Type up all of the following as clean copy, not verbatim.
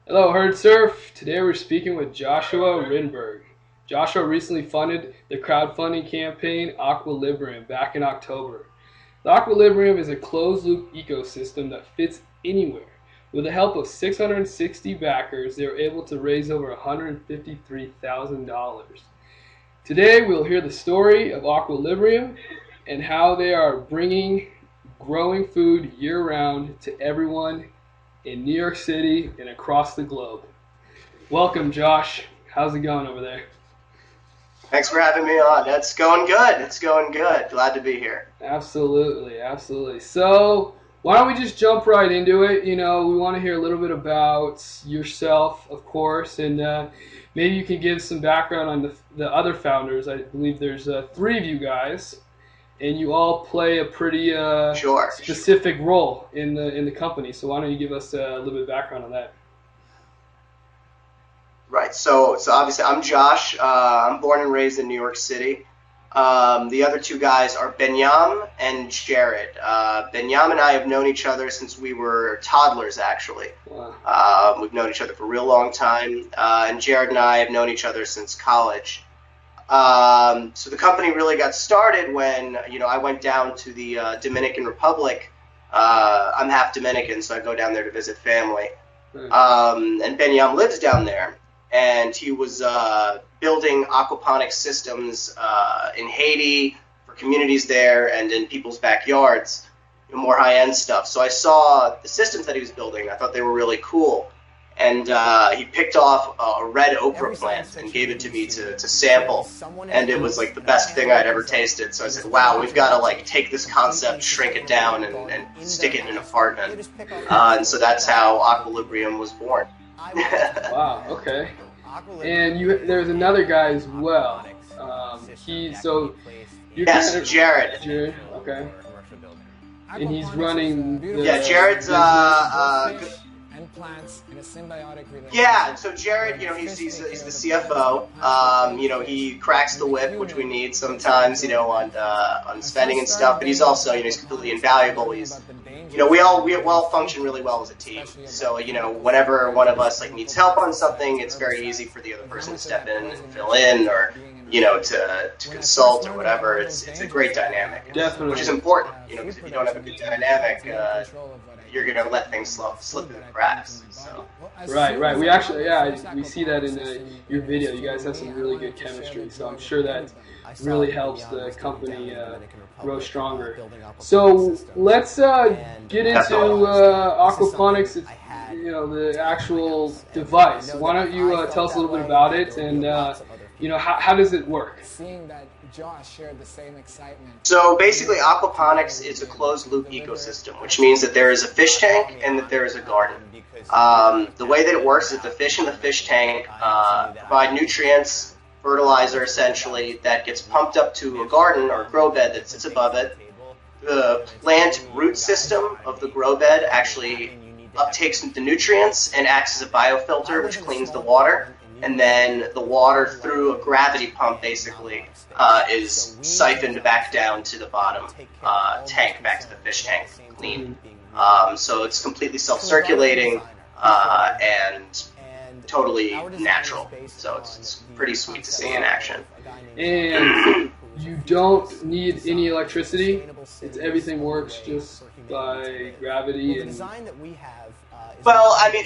Hello, Herdsurf. Today we're speaking with Joshua Rittenberg. Joshua recently funded the crowdfunding campaign Aqualibrium back in October. The Aqualibrium is a closed-loop ecosystem that fits anywhere. With the help of 660 backers, they were able to raise over $153,000. Today we'll hear the story of Aqualibrium and how they are bringing growing food year-round to everyone in New York City and across the globe. Welcome, Josh. How's it going over there? Thanks for having me on. It's going good. It's going good. Glad to be here. Absolutely, absolutely. So why don't we just jump right into it? You know, we want to hear a little bit about yourself, of course, and maybe you can give some background on the other founders. I believe there's three of you guys, and you all play a pretty specific role in the company. So why don't you give us a little bit of background on that? Right. So obviously I'm Josh. I'm born and raised in New York City. The other two guys are Benyam and Jared. Benyam and I have known each other since we were toddlers, actually. Wow. We've known each other for a real long time. And Jared and I have known each other since college. So the company really got started when, I went down to the Dominican Republic. I'm half Dominican, so I go down there to visit family. And Benyam lives down there, and he was building aquaponics systems in Haiti for communities there and in people's backyards, more high-end stuff. So I saw the systems that he was building. I thought they were really cool. And he picked off a red okra plant and gave it to me to sample, and it was like the best thing I'd ever tasted. So I said, wow, we've got to take this concept, shrink it down, and stick it in an apartment. And so that's how Aqualibrium was born. Wow, okay. And there's another guy as well. Jared. Jared, okay. And he's running Jared's Yeah, so Jared, he's the CFO. He cracks the whip, which we need sometimes, on spending and stuff. But he's also, he's completely invaluable. He's, we all function really well as a team. So, whenever one of us needs help on something, it's very easy for the other person to step in and fill in, or to consult or whatever. It's a great dynamic, definitely, which is important. Because if you don't have a good dynamic, you're going to let things slip through the cracks. So. Right. We actually, we see that in your video. You guys have some really good chemistry, so I'm sure that really helps the company grow stronger. So let's get into aquaponics, the actual device. Why don't you tell us a little bit about it, and how does it work? Josh shared the same excitement. So basically, aquaponics is a closed-loop ecosystem, which means that there is a fish tank and that there is a garden. The way that it works is the fish in the fish tank provide nutrients, fertilizer essentially, that gets pumped up to a garden or a grow bed that sits above it. The plant root system of the grow bed actually uptakes the nutrients and acts as a biofilter, which cleans the water. And then the water, through a gravity pump, basically, is siphoned back down to the bottom tank, back to the fish tank, clean. So it's completely self-circulating and totally natural. So it's pretty sweet to see in action. And you don't need any electricity. Everything works just by gravity. And well, I mean,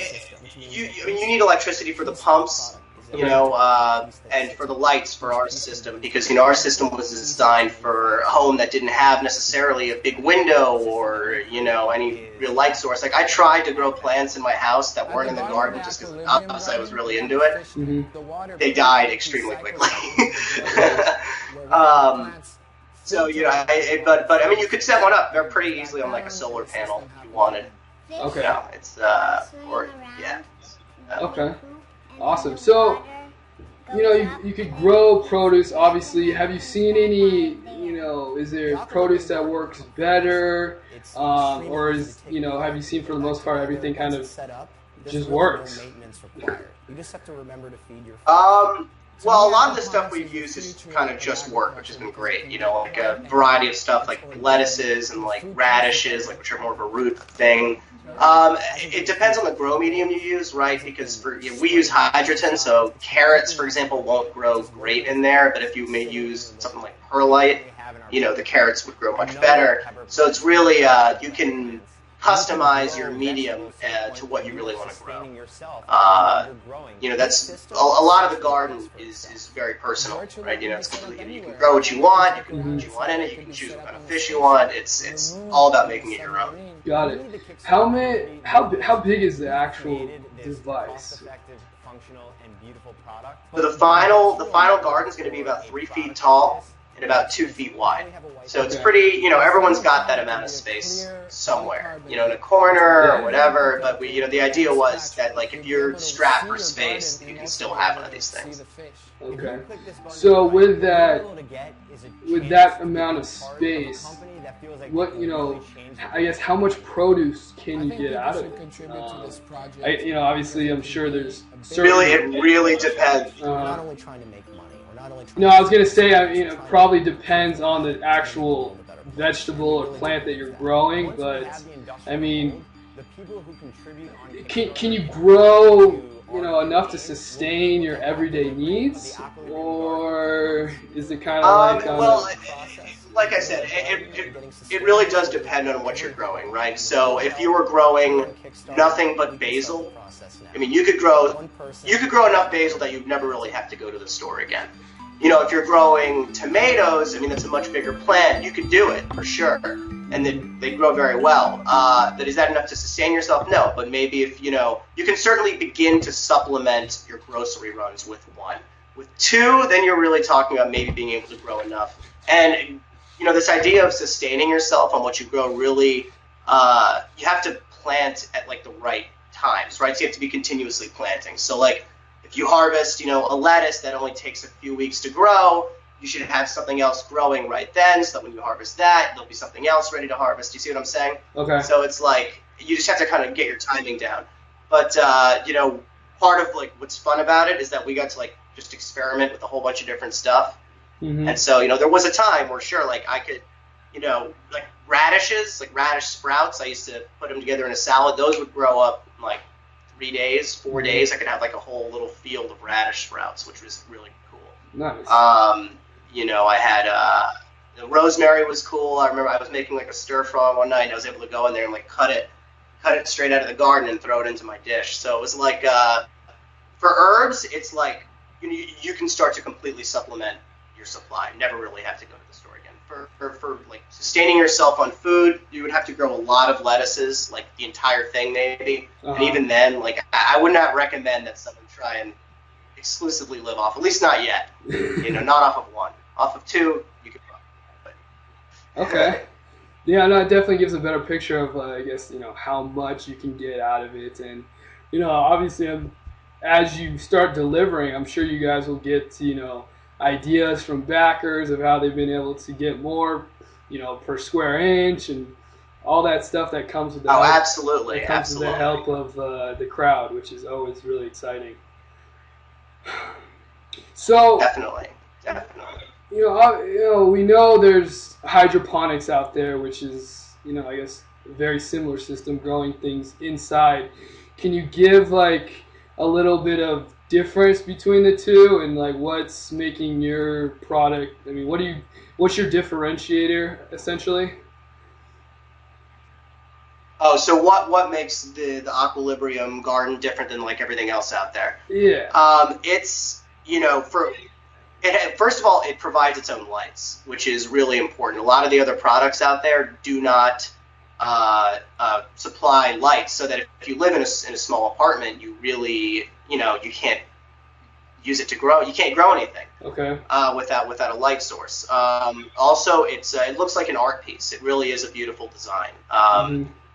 you need electricity for the pumps. And for the lights for our system, because, our system was designed for a home that didn't have necessarily a big window or, any real light source. I tried to grow plants in my house that weren't in the garden just because I was really into it. Mm-hmm. They died extremely quickly. So, but I mean, you could set one up. They're pretty easily on a solar panel if you wanted. Okay. Okay. Awesome. So, you could grow produce, obviously. Have you seen any, is there produce that works better? Or have you seen for the most part everything kind of just works? Well, a lot of the stuff we've used is kind of just work, which has been great. You know, like a variety of stuff like lettuces and like radishes, like which are more of a root thing. It depends on the grow medium you use, right? Because we use hydroton, so carrots, for example, won't grow great in there. But if you may use something like perlite, you know, the carrots would grow much better. So it's really you can customize your medium to what you really want to grow. You know, that's a lot of the garden is very personal, right? You know, you can grow what you want, you can put what you want in it, you can choose what kind of fish you want. It's all about making it your own. Got it. How big is the actual device? So the final garden is going to be about 3 feet tall and about 2 feet wide. So it's pretty, you know, everyone's got that amount of space somewhere, you know, in a corner or whatever. But we, you know, the idea was that, like, if you're strapped for space, you can still have one of these things. Okay. So with that amount of space, what, you know, I guess how much produce can you get out of it? You know, obviously, I'm sure there's it really depends. No, I was gonna say, you know, it probably depends on the actual vegetable or plant that you're growing, but I mean, can you grow, you know, enough to sustain your everyday needs, or is it kind of like I said, it really does depend on what you're growing, right? So if you were growing nothing but basil, I mean, you could grow enough basil that you'd never really have to go to the store again. You know, if you're growing tomatoes, I mean, that's a much bigger plant. You could do it for sure, and they grow very well. But is that enough to sustain yourself? No, but maybe if, you know, you can certainly begin to supplement your grocery runs with one. With two, then you're really talking about maybe being able to grow enough. And, you know, this idea of sustaining yourself on what you grow really, you have to plant at, like, the right times, right? So you have to be continuously planting. So, like, if you harvest, you know, a lettuce that only takes a few weeks to grow, you should have something else growing right then, so that when you harvest that, there'll be something else ready to harvest. Do you see what I'm saying? Okay. So it's like, you just have to kind of get your timing down. But, you know, part of, like, what's fun about it is that we got to, like, just experiment with a whole bunch of different stuff. Mm-hmm. And so, you know, there was a time where, sure, like, I could, you know, like radishes, like radish sprouts, I used to put them together in a salad. Those would grow up in, like, 3 days, 4 days. I could have, like, a whole little field of radish sprouts, which was really cool. Nice. You know, I had the rosemary was cool. I remember I was making, like, a stir fry one night, and I was able to go in there and, like, cut it straight out of the garden and throw it into my dish. So it was like, for herbs, it's like you can start to completely supplement your supply. Never really have to go to the store again. For like sustaining yourself on food, you would have to grow a lot of lettuces, like the entire thing maybe. Uh-huh. And even then, like, I would not recommend that someone try and exclusively live off, at least not yet. You know, not off of one. Off of two, you could probably. Okay. Yeah, no, it definitely gives a better picture of, I guess, you know, how much you can get out of it. And, you know, obviously, as you start delivering, I'm sure you guys will get, you know, ideas from backers of how they've been able to get more, you know, per square inch and all that stuff that comes with the help, absolutely. With the help of the crowd, which is always really exciting. So definitely. You know, we know there's hydroponics out there, which is, you know, I guess a very similar system, growing things inside. Can you give, like, a little bit of difference between the two, and, like, what's making your product, I mean, what's your differentiator essentially? Oh, so what makes the Aqualibrium garden different than, like, everything else out there? Yeah. It's, you know, first of all, it provides its own lights, which is really important. A lot of the other products out there do not supply lights, so that if you live in a small apartment, you really, you know, you can't use it to grow. You can't grow anything. Okay. Without a light source. Also, it looks like an art piece. It really is a beautiful design.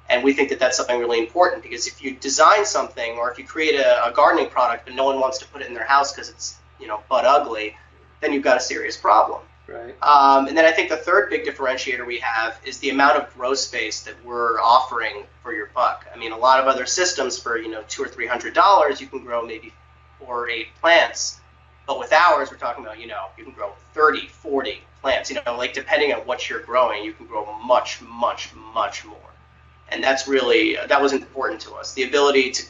And we think that that's something really important, because if you design something, or if you create a gardening product but no one wants to put it in their house because it's, you know, butt ugly, then you've got a serious problem. Right. And then I think the third big differentiator we have is the amount of grow space that we're offering for your buck. I mean, a lot of other systems for, you know, $200 or $300, you can grow maybe 4 or 8 plants. But with ours, we're talking about, you can grow 30, 40 plants, like depending on what you're growing, you can grow much, much, much more. And that was important to us. The ability to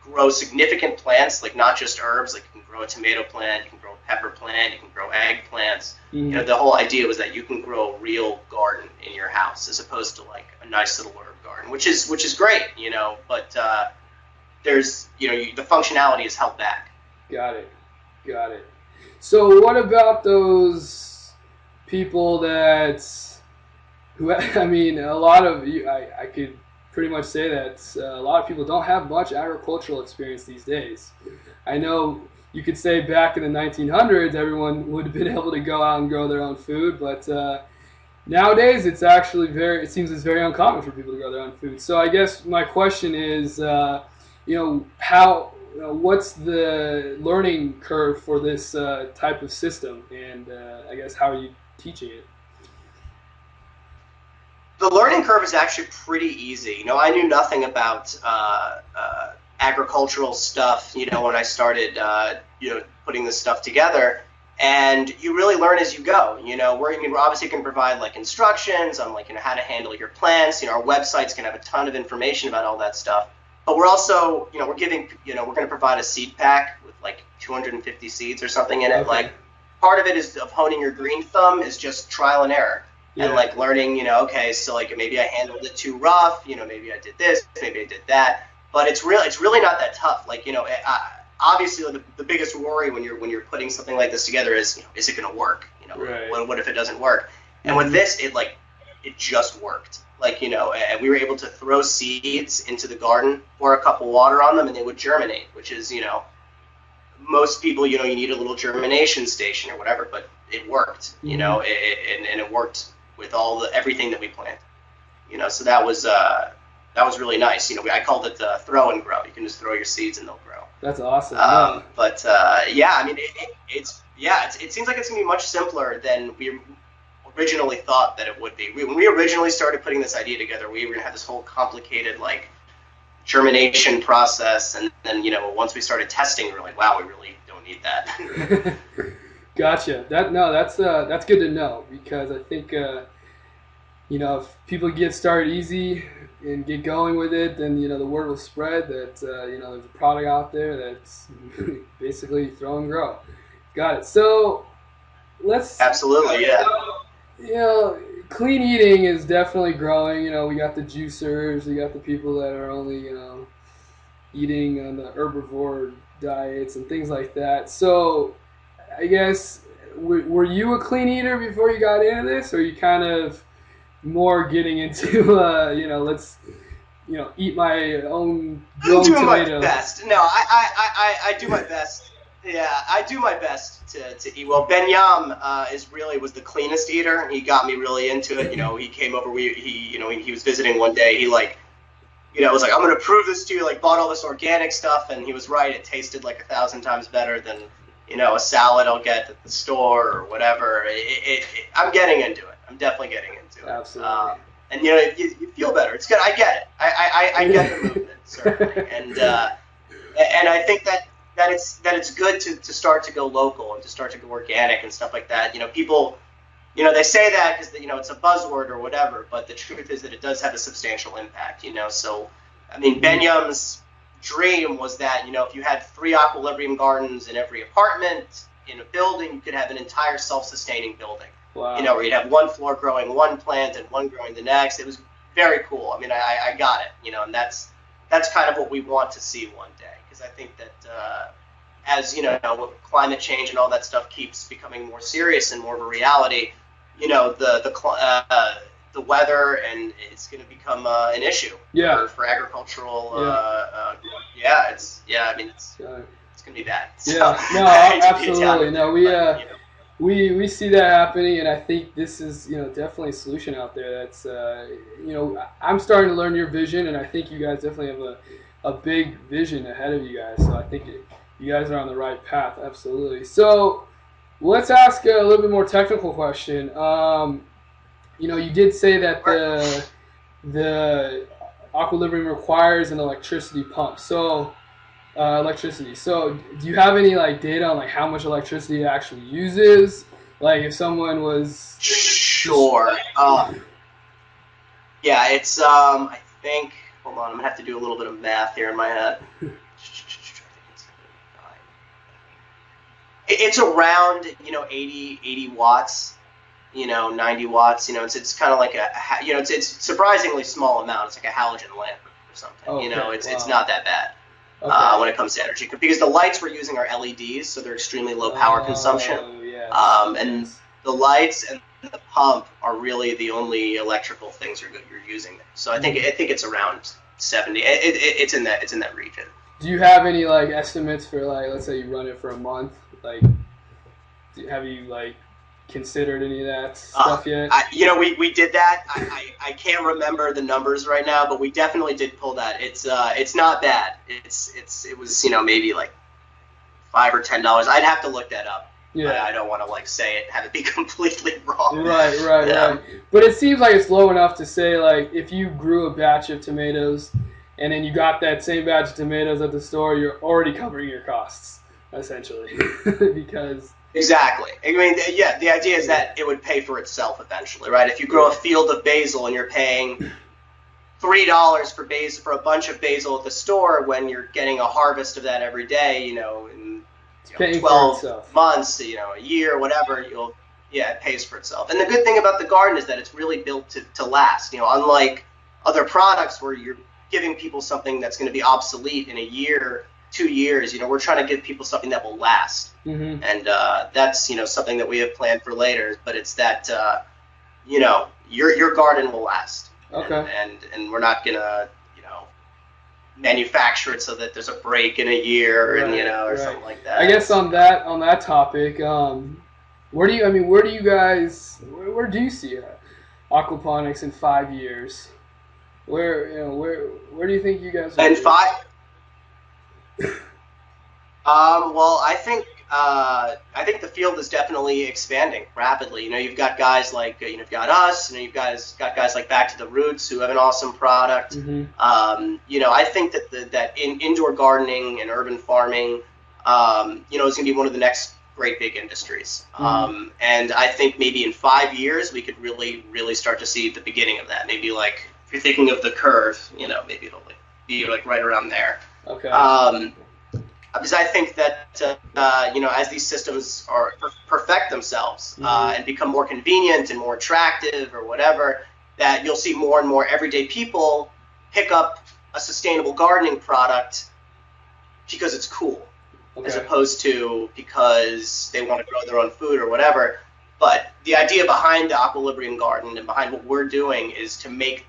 grow significant plants, like not just herbs, like you can grow a tomato plant, you can grow a pepper plant, you can grow eggplants. The whole idea was that you can grow a real garden in your house as opposed to like a nice little herb garden, which is great, but there's, the functionality is held back. Got it. So what about those people a lot of you, I could pretty much say that a lot of people don't have much agricultural experience these days. I know you could say back in the 1900s, everyone would have been able to go out and grow their own food, but nowadays it's actually it seems it's very uncommon for people to grow their own food. So I guess my question is, what's the learning curve for this type of system, and I guess how are you teaching it? The learning curve is actually pretty easy. I knew nothing about agricultural stuff, when I started, putting this stuff together. And you really learn as you go. We're obviously going to provide like instructions on like, how to handle your plants. Our website's going to have a ton of information about all that stuff. But we're also, we're going to provide a seed pack with like 250 seeds or something in it. Okay. Like part of it is of honing your green thumb is just trial and error. Yeah. And like learning, okay, so like maybe I handled it too rough, maybe I did this, maybe I did that. But it's really not that tough. Like, obviously the biggest worry when you're putting something like this together is, is it going to work? Right. What if it doesn't work? And with this, it just worked. Like, and we were able to throw seeds into the garden, pour a cup of water on them, and they would germinate, which is, most people, you need a little germination station or whatever, but it worked, and it worked with everything that we planted, so that was really nice. I called it throw and grow. You can just throw your seeds and they'll grow. That's awesome. But it seems like it's gonna be much simpler than we originally thought that it would be. When we originally started putting this idea together, we were gonna have this whole complicated like germination process, and then once we started testing, we were like, wow, we really don't need that. Gotcha. That's good to know, because I think if people get started easy and get going with it, then the word will spread that there's a product out there that's basically throw and grow. Got it. So let's absolutely, yeah. Clean eating is definitely growing. We got the juicers, we got the people that are only eating on the herbivore diets and things like that. So I guess, were you a clean eater before you got into this, or are you kind of more getting into, let's, eat my own grown tomato? I'm doing my best. No, I do my best. Yeah, I do my best to eat well. Ben-Yam was the cleanest eater. He got me really into it. He came over. He was visiting one day. He was like, I'm going to prove this to you. Like, bought all this organic stuff, and he was right. It tasted like 1,000 times better than a salad I'll get at the store or whatever. I'm getting into it. I'm definitely getting into it. Absolutely. And you feel better. It's good. I get it. I get the movement, certainly. And I think that it's good to start to go local and to start to go organic and stuff like that. People, they say that because it's a buzzword or whatever, but the truth is that it does have a substantial impact. So, I mean, Ben-Yam's dream was that if you had 3 Aqualibrium gardens in every apartment in a building, you could have an entire self-sustaining building. Wow. Where you'd have one floor growing one plant and one growing the next. It was very cool. I mean, I got it. And that's kind of what we want to see one day, because I think that as climate change and all that stuff keeps becoming more serious and more of a reality, the weather and it's going to become an issue for agricultural. It's going to be bad. Yeah, so, no, absolutely. No, we see that happening, and I think this is definitely a solution out there. That's I'm starting to learn your vision, and I think you guys definitely have a big vision ahead of you guys. So I think you guys are on the right path. Absolutely. So let's ask a little bit more technical question. You did say that the Aqualibrium requires an electricity pump. So Electricity. So, do you have any like data on like how much electricity it actually uses? Like, if someone was Sure. Yeah, it's I think. Hold on, I'm gonna have to do a little bit of math here in my head. It's around 80 watts. 90 watts. It's kind of like it's surprisingly small amount. It's like a halogen lamp or something. Okay, It's not that bad. Okay. When it comes to energy, because the lights we're using are LEDs, so they're extremely low power consumption. Yes. And the lights and the pump are really the only electrical things you're using there. So I think it's around 70. It's in that region. Do you have any like estimates for like, let's say you run it for a month? Like, have you like considered any of that stuff yet? We did that. I can't remember the numbers right now, but we definitely did pull that. It's not bad. It was maybe like $5 or $10. I'd have to look that up. Yeah. I don't want to like say it, have it be completely wrong. Right. But it seems like it's low enough to say like if you grew a batch of tomatoes and then you got that same batch of tomatoes at the store, you're already covering your costs essentially because. Exactly. I mean, yeah, the idea is that it would pay for itself eventually, right? If you grow a field of basil and you're paying $3 for a bunch of basil at the store when you're getting a harvest of that every day, in 12 months, a year, whatever, it pays for itself. And the good thing about the garden is that it's really built to last. Unlike other products where you're giving people something that's going to be obsolete in a year, 2 years, we're trying to give people something that will last. Mm-hmm. And that's, something that we have planned for later, but it's that, your garden will last. Okay. And we're not going to, manufacture it so that there's a break in a year or something like that. I guess on that topic, where do you see aquaponics in 5 years? Where do you think you guys are? In 5? Well, I think the field is definitely expanding rapidly. You've got guys like you've got us. You've got guys like Back to the Roots who have an awesome product. Mm-hmm. I think that indoor gardening and urban farming, is going to be one of the next great big industries. Mm-hmm. And I think maybe in 5 years we could really start to see the beginning of that. Maybe like if you're thinking of the curve, maybe it'll be like right around there. Okay. Because I think that as these systems perfect themselves and become more convenient and more attractive or whatever, that you'll see more and more everyday people pick up a sustainable gardening product because it's cool, as opposed to because they want to grow their own food or whatever. But the idea behind the Aqualibrium garden and behind what we're doing is to make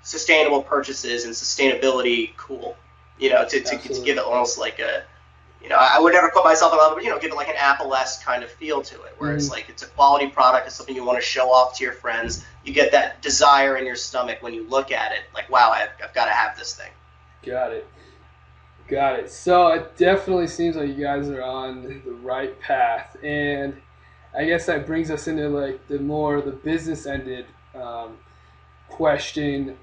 sustainable purchases and sustainability cool. To give it almost like a, I would never put myself in love, but give it like an Apple-esque kind of feel to it, where it's like it's a quality product, it's something you want to show off to your friends. You get that desire in your stomach when you look at it, like, wow, I've got to have this thing. Got it. So it definitely seems like you guys are on the right path, and I guess that brings us into like the business-ended question.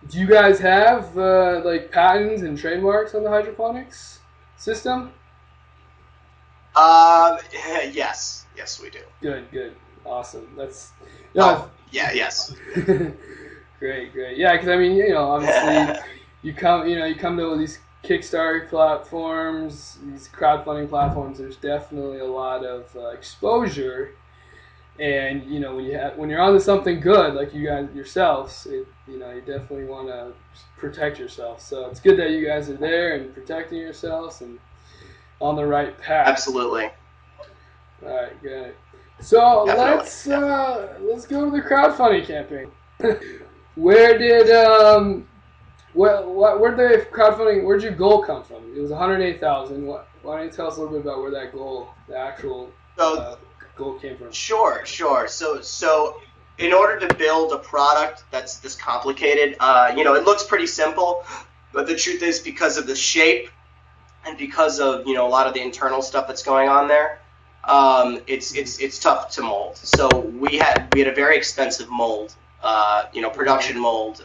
Do you guys have like patents and trademarks on the hydroponics system? Yes, we do. Good, awesome. That's yes. Great. Yeah, because I mean, obviously, you come to these Kickstarter platforms, these crowdfunding platforms. There's definitely a lot of exposure. And when you're onto something good, like you guys yourselves, you definitely want to protect yourself. So it's good that you guys are there and protecting yourselves and on the right path. Absolutely. All right, good. So Definitely. let's go to the crowdfunding campaign. Where'd the crowdfunding? Where'd your goal come from? It was $108,000. Why don't you tell us a little bit about where that goal, the actual goal came from? Sure. So in order to build a product that's this complicated, it looks pretty simple, but the truth is because of the shape and because of a lot of the internal stuff that's going on there, it's tough to mold. So we had a very expensive mold, production mold,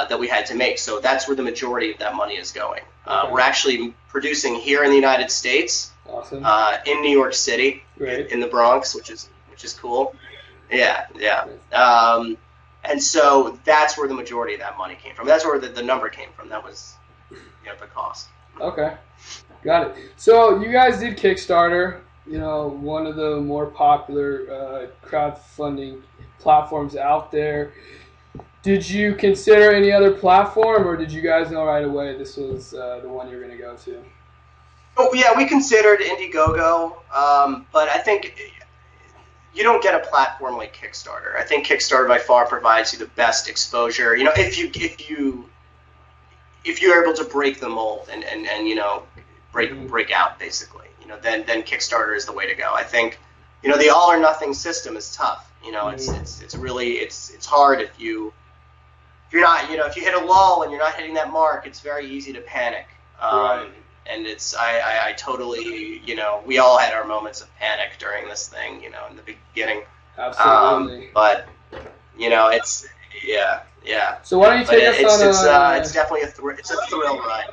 that we had to make. So that's where the majority of that money is going. Okay. We're actually producing here in the United States, Awesome. in New York City, Great. in the Bronx, which is cool. Yeah. Nice. And so that's where the majority of that money came from. That's where the number came from. That was, the cost. Okay. Got it. So you guys did Kickstarter, one of the more popular crowdfunding platforms out there. Did you consider any other platform, or did you guys know right away this was the one you're going to go to? Oh, yeah, we considered Indiegogo, but I think you don't get a platform like Kickstarter. I think Kickstarter by far provides you the best exposure. If you're able to break the mold and break out, basically, then Kickstarter is the way to go. I think, the all or nothing system is tough. It's really it's hard if you're not, if you hit a lull and you're not hitting that mark, it's very easy to panic. Right. And I totally, we all had our moments of panic during this thing, in the beginning. Absolutely. But, it's, yeah. So why don't you take us on it's definitely it's a thrill ride.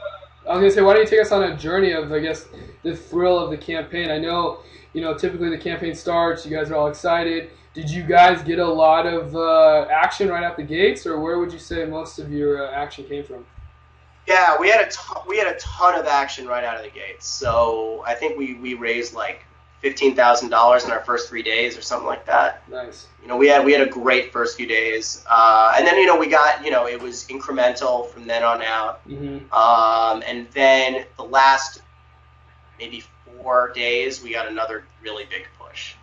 I was going to say, why don't you take us on a journey of, I guess, the thrill of the campaign? I know, typically the campaign starts, you guys are all excited. Did you guys get a lot of action right out the gates, or where would you say most of your action came from? Yeah, we had a ton of action right out of the gates. So I think we raised like $15,000 in our first 3 days or something like that. Nice. We had a great first few days, and then we got it was incremental from then on out. Mm-hmm. And then the last maybe 4 days we got another really big push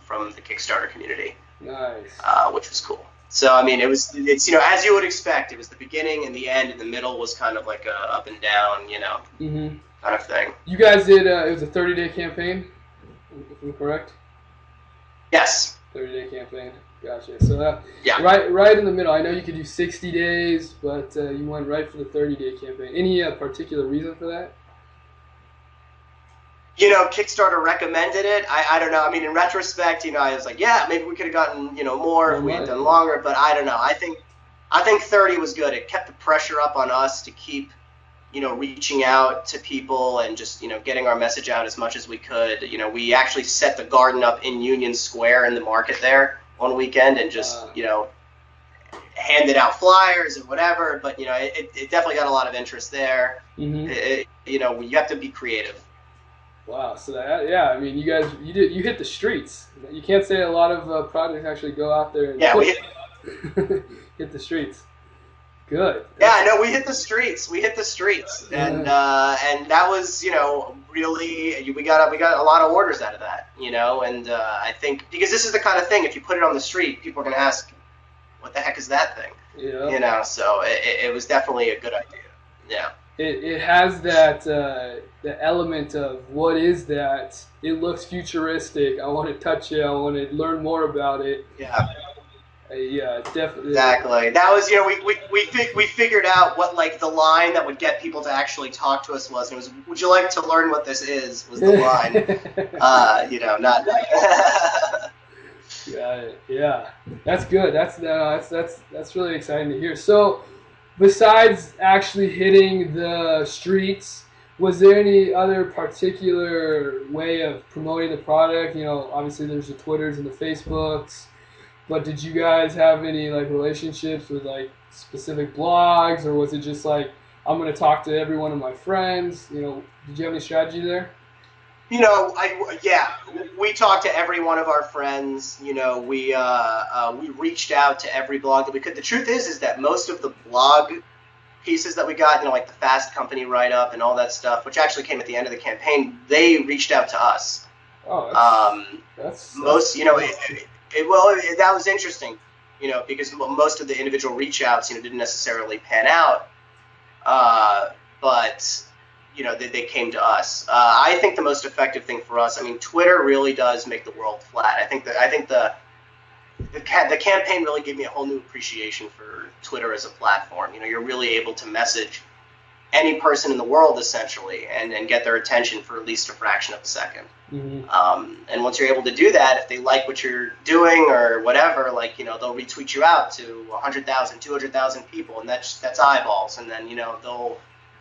from the Kickstarter community. Nice. Which was cool. So I mean, it's as you would expect. It was the beginning and the end, and the middle was kind of like a up and down, mm-hmm. kind of thing. You guys did. It was a 30-day campaign, if I'm correct. Yes. 30-day campaign. Gotcha. So yeah. Right in the middle. I know you could do 60 days, but you went right for the 30-day campaign. Any particular reason for that? Kickstarter recommended it. I don't know. I mean, in retrospect, I was like, yeah, maybe we could have gotten, more if we had done longer, but I don't know. I think 30 was good. It kept the pressure up on us to keep, reaching out to people and just, getting our message out as much as we could. We actually set the garden up in Union Square in the market there one weekend and just, handed out flyers and whatever, but, it definitely got a lot of interest there. Mm-hmm. You have to be creative. Wow, so I mean, you hit the streets. You can't say a lot of projects actually go out there and we hit the streets. Good. Yeah, no, we hit the streets. And that was, really we got a lot of orders out of that, and I think because this is the kind of thing, if you put it on the street, people are going to ask, what the heck is that thing? Yeah. So it was definitely a good idea. Yeah. It has that the element of what is that? It looks futuristic. I want to touch it. I want to learn more about it. Yeah. Yeah, definitely. Exactly. That was we figured out what like the line that would get people to actually talk to us was. It was, would you like to learn what this is? Was the line. Not. Yeah. That's good. That's really exciting to hear. So, besides actually hitting the streets, was there any other particular way of promoting the product? Obviously there's the Twitters and the Facebooks, but did you guys have any like relationships with like specific blogs, or was it just like, I'm going to talk to every one of my friends? Did you have any strategy there? We talked to every one of our friends. We reached out to every blog that we could. The truth is that most of the blog pieces that we got, like the Fast Company write-up and all that stuff, which actually came at the end of the campaign, they reached out to us. Oh, that's most. That was interesting. Because most of the individual reach-outs, didn't necessarily pan out. But they came to us. I think the most effective thing for us, I mean, Twitter really does make the world flat. I think the campaign really gave me a whole new appreciation for Twitter as a platform. You're really able to message any person in the world essentially, and get their attention for at least a fraction of a second. And once you're able to do that, if they like what you're doing or whatever, like, you know, they'll retweet you out to 100,000, 200,000 people, and that's eyeballs, and then, you know,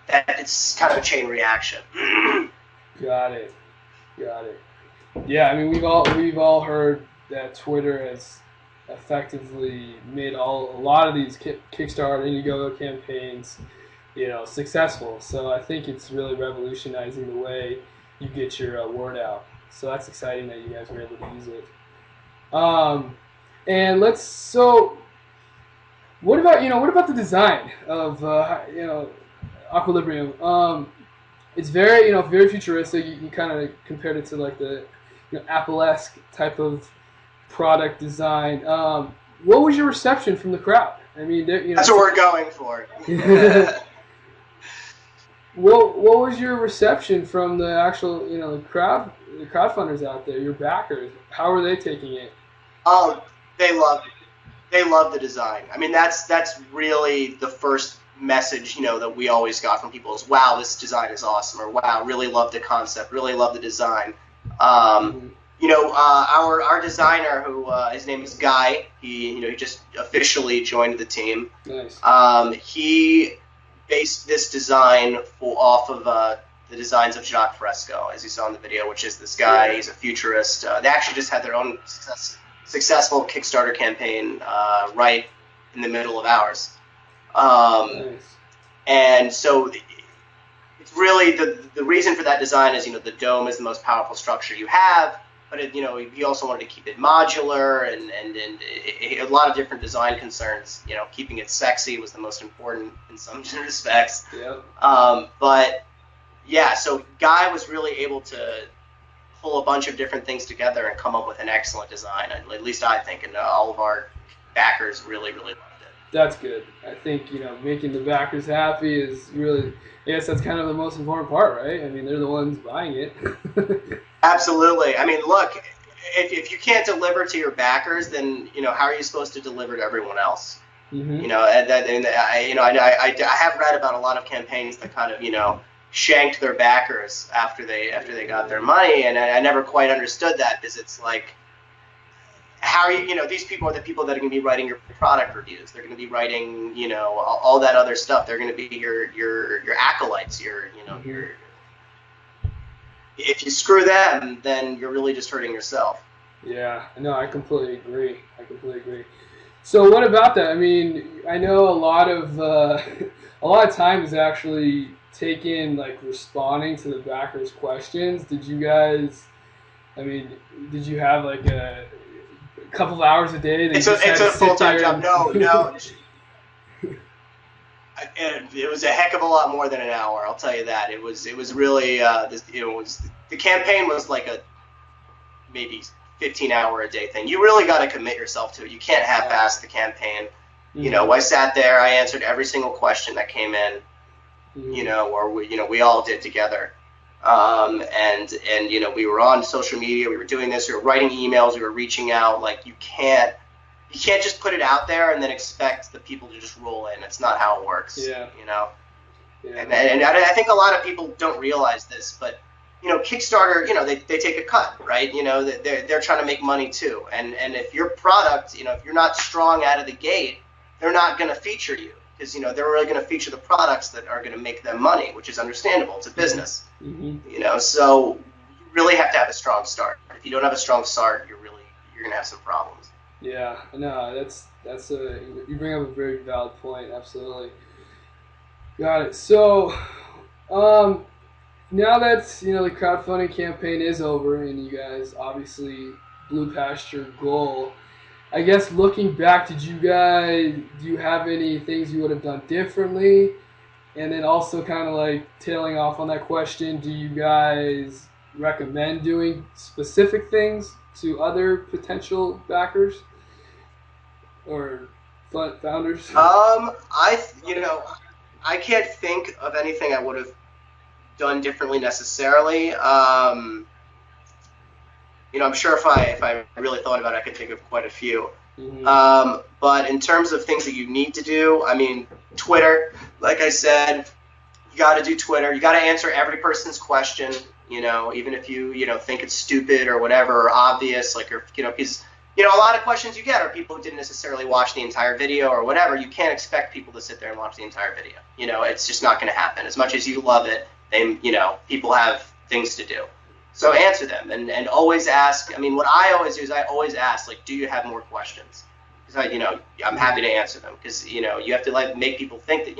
it's kind of a chain reaction. Got it. Yeah, I mean, we've all heard that Twitter has effectively made a lot of these Kickstarter, Indiegogo campaigns, you know, successful. So I think it's really revolutionizing the way you get your word out. So that's exciting that you guys were able to use it. And so what about the design of Aqualibrium? It's very futuristic. You kind of compared it to like the Apple-esque type of product design. What was your reception from the crowd? I mean, that's what we're going for. What was your reception from the actual the crowdfunders out there, your backers? How are they taking it? Oh, they loved it. They love the design. I mean, that's really the first message, that we always got from people is, wow, this design is awesome, or wow, really love the concept, really love the design. Our designer, who his name is Guy, he just officially joined the team. Nice. He based this design off of the designs of Jacques Fresco, as you saw in the video, which is this guy. Yeah. He's a futurist. They actually just had their own successful Kickstarter campaign right in the middle of ours. Nice. And so it's really the reason for that design is, the dome is the most powerful structure you have, but he also wanted to keep it modular and a lot of different design concerns. Keeping it sexy was the most important in some respects. Yep. But yeah, so Guy was really able to pull a bunch of different things together and come up with an excellent design. At least I think, and all of our backers really, really loved it. That's good. I think, making the backers happy is really, I guess that's kind of the most important part, right? I mean, they're the ones buying it. Absolutely. I mean, look, if you can't deliver to your backers, then, how are you supposed to deliver to everyone else? Mm-hmm. I have read about a lot of campaigns that kind of, shanked their backers after they got their money, and I never quite understood that, because it's like, how are you, these people are the people that are going to be writing your product reviews. They're going to be writing, all that other stuff. They're going to be your acolytes, if you screw them, then you're really just hurting yourself. Yeah, no, I completely agree. So what about that? I mean, I know a lot of time is actually taken, like, responding to the backers' questions. Did you have like a couple of hours a day? It's a full-time job. No. It was a heck of a lot more than an hour, I'll tell you that. It was really the campaign was like a maybe 15-hour a day thing. You really got to commit yourself to it. You can't half-ass the campaign. Mm-hmm. I sat there, I answered every single question that came in. Mm-hmm. We all did together. And we were on social media, we were doing this, we were writing emails, we were reaching out. Like, you can't just put it out there and then expect the people to just roll in. It's not how it works. Yeah. Yeah. And I think a lot of people don't realize this, but Kickstarter, they take a cut, right? They're trying to make money too. And if your product, if you're not strong out of the gate, they're not going to feature you, because they're really going to feature the products that are going to make them money, which is understandable. It's a business. Mm-hmm. So you really have to have a strong start. If you don't have a strong start, you're going to have some problems. Yeah, no, you bring up a very valid point. Absolutely. Got it. So, now that the crowdfunding campaign is over and you guys obviously blew past your goal, I guess looking back, do you have any things you would have done differently? And then also kind of like tailing off on that question, do you guys recommend doing specific things to other potential backers or founders? I can't think of anything I would have done differently necessarily. I'm sure if I really thought about it, I could think of quite a few. Mm-hmm. But in terms of things that you need to do, I mean, Twitter, like I said, you got to do Twitter. You got to answer every person's question, even if you think it's stupid or whatever, or obvious, like, or, because, a lot of questions you get are people who didn't necessarily watch the entire video or whatever. You can't expect people to sit there and watch the entire video. It's just not going to happen. As much as you love it, people have things to do. So answer them and always ask. I mean, what I always do is I always ask, like, do you have more questions? Because I'm happy to answer them, because, you have to, like, make people think that,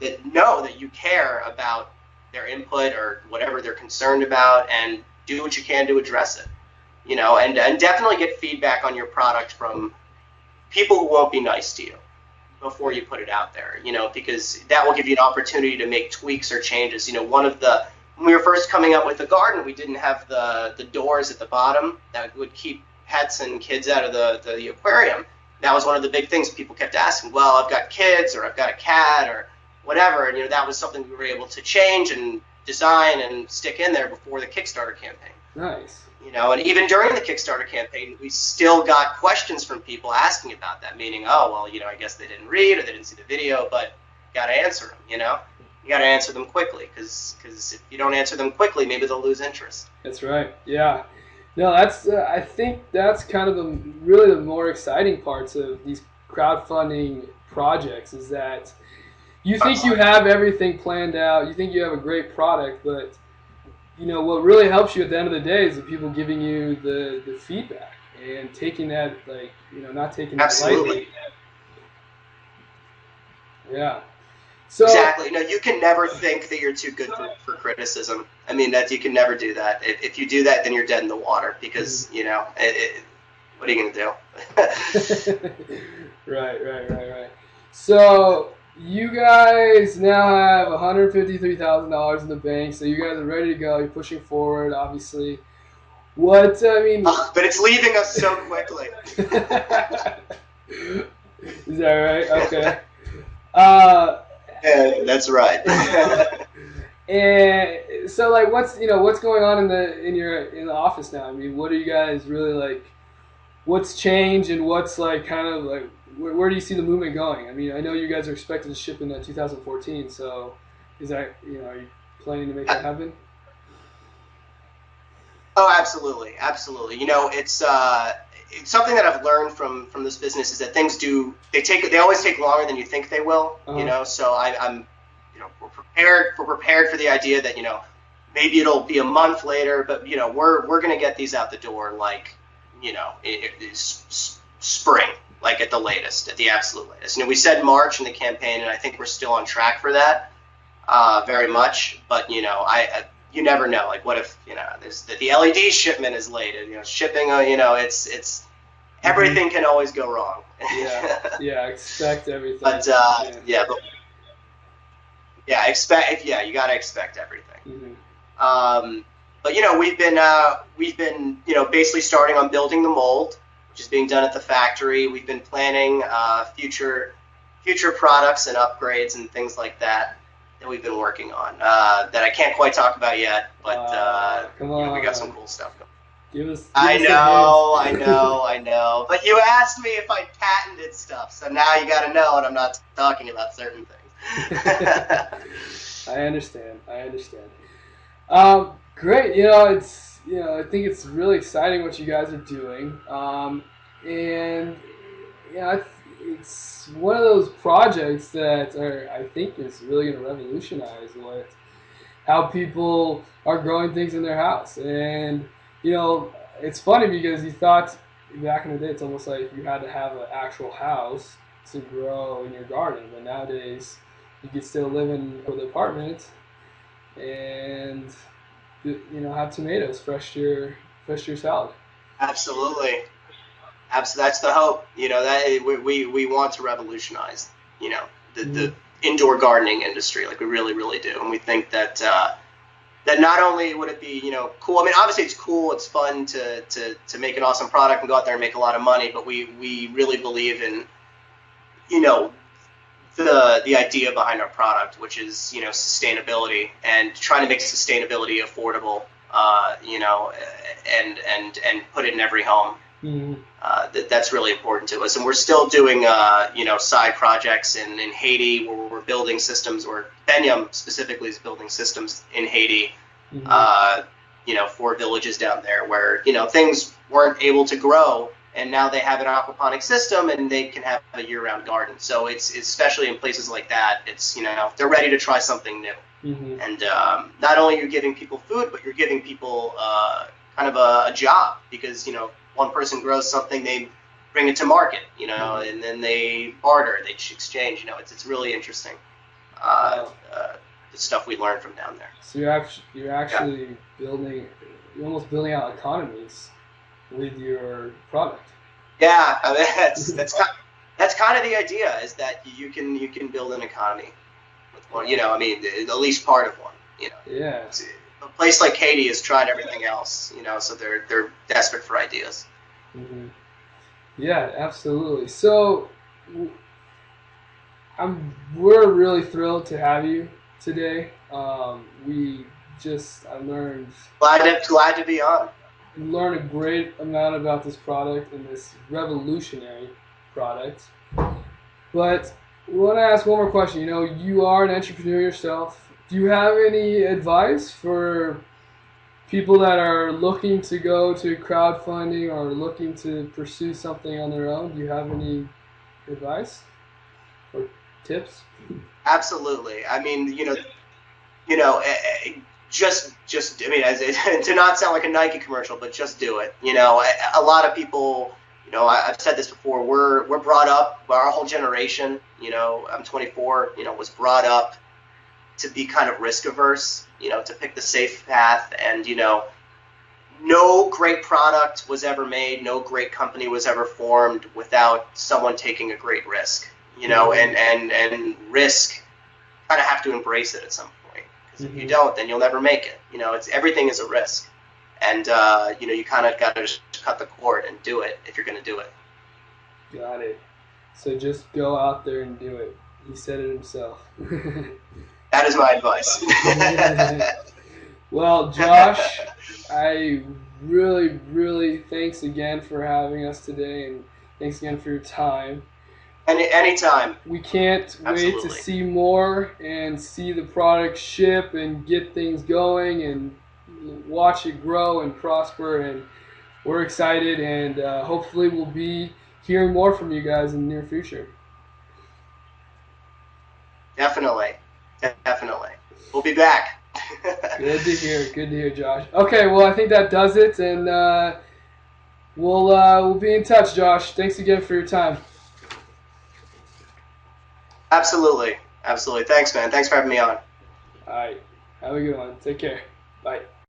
that you care about their input or whatever they're concerned about, and do what you can to address it. And definitely get feedback on your product from people who won't be nice to you before you put it out there, because that will give you an opportunity to make tweaks or changes. When we were first coming up with the garden, we didn't have the doors at the bottom that would keep pets and kids out of the aquarium. That was one of the big things people kept asking. Well, I've got kids, or I've got a cat, or whatever, and that was something we were able to change and design and stick in there before the Kickstarter campaign. Nice. And even during the Kickstarter campaign, we still got questions from people asking about that, meaning, oh, well, I guess they didn't read or they didn't see the video, but you got to answer them, You got to answer them quickly, because if you don't answer them quickly, maybe they'll lose interest. That's right. Yeah. No, that's. I think that's kind of really the more exciting parts of these crowdfunding projects, is that you think you have everything planned out, you think you have a great product, but what really helps you at the end of the day is the people giving you the feedback and taking that, like, not taking that lightly. Yeah. So, exactly. No, you can never think that you're too good for criticism. I mean, you can never do that. If you do that, then you're dead in the water, because, what are you going to do? Right. So you guys now have $153,000 in the bank, so you guys are ready to go. You're pushing forward, obviously. But it's leaving us so quickly. Is that right? Okay. Yeah, that's right. And so, like, what's going on in the office now? I mean, what are you guys really, like? What's changed, and what's, like, kind of like, where do you see the movement going? I mean, I know you guys are expected to ship in 2014. So, is that are you planning to make that happen? Oh, absolutely. It's something that I've learned from this business, is that things they always take longer than you think they will. So I'm we're prepared for the idea that maybe it'll be a month later, but we're gonna get these out the door, like, spring, like, at the latest, at the absolute latest. We said March in the campaign, and I think we're still on track for that, very much. But you never know. Like, what if the LED shipment is late? Shipping. It's everything can always go wrong. Yeah. Expect everything. But you got to expect everything. Mm-hmm. But we've been basically starting on building the mold, which is being done at the factory. We've been planning future products and upgrades and things like that we've been working on, that I can't quite talk about yet, but come on. We got some cool stuff going. I know. But you asked me if I patented stuff, so now you got to know, and I'm not talking about certain things. I understand. Great. It's I think it's really exciting what you guys are doing, and it's one of those projects that I think is really going to revolutionize how people are growing things in their house. And it's funny, because you thought back in the day it's almost like you had to have an actual house to grow in your garden, but nowadays you can still live in an apartment and have tomatoes fresh to your salad. Absolutely. That's the hope. That we want to revolutionize the indoor gardening industry, like we really, really do. And we think that that not only would it be cool. I mean, obviously it's cool, it's fun to make an awesome product and go out there and make a lot of money, but we really believe in the idea behind our product, which is sustainability, and trying to make sustainability affordable, and put it in every home. Mhm. That's really important to us, and we're still doing side projects in Haiti where we're building systems, or Benyam specifically is building systems in Haiti, Mhm. uh, for villages down there where things weren't able to grow, and now they have an aquaponic system and they can have a year-round garden. So it's especially in places like that, it's they're ready to try something new, Mhm. and not only are you giving people food, but you're giving people kind of a job, because one person grows something, they bring it to market, Mhm. and then they barter, they exchange. It's really interesting. Uh, Wow. uh, the stuff we learned from down there. So you're Yeah, actually building, you're almost building out economies with your product. yeah. I mean, that's kind of the idea, is that you can build an economy with one. Wow. I mean, at least part of one. Yeah. A place like Haiti has tried everything else. So they're desperate for ideas. Hmm. Yeah, absolutely. So w- we're really thrilled to have you today. I Glad to be on. learned a great amount about this product and this revolutionary product. But we want to ask one more question. You are an entrepreneur yourself. Do you have any advice for people that are looking to go to crowdfunding or looking to pursue something on their own? Do you have any advice or tips? Absolutely. I mean, you know, eh, just. I mean, to not sound like a Nike commercial, but just do it. A lot of people. I've said this before. We're brought up. Our whole generation. I'm 24. Was brought up to be kind of risk averse. To pick the safe path, and no great product was ever made. No great company was ever formed without someone taking a great risk. Mm-hmm. And risk, kind of have to embrace it at some point, because if you Mm-hmm. don't, then you'll never make it. It's everything is a risk, and you kind of got to just cut the cord and do it if you're going to do it. Got it. So just go out there and do it. He said it himself. That is my advice. Well, Josh, I really, really thanks again for having us today, and thanks again for your time. Anytime, We can't wait to absolutely. see more and see the product ship and get things going and watch it grow and prosper. And we're excited, and hopefully, we'll be hearing more from you guys in the near future. Definitely, definitely. We'll be back. Good to hear. Good to hear, Josh. Okay, well, I think that does it, and we'll be in touch, Josh. Thanks again for your time. Absolutely, absolutely. Thanks, man. Thanks for having me on. All right, have a good one. Take care. Bye.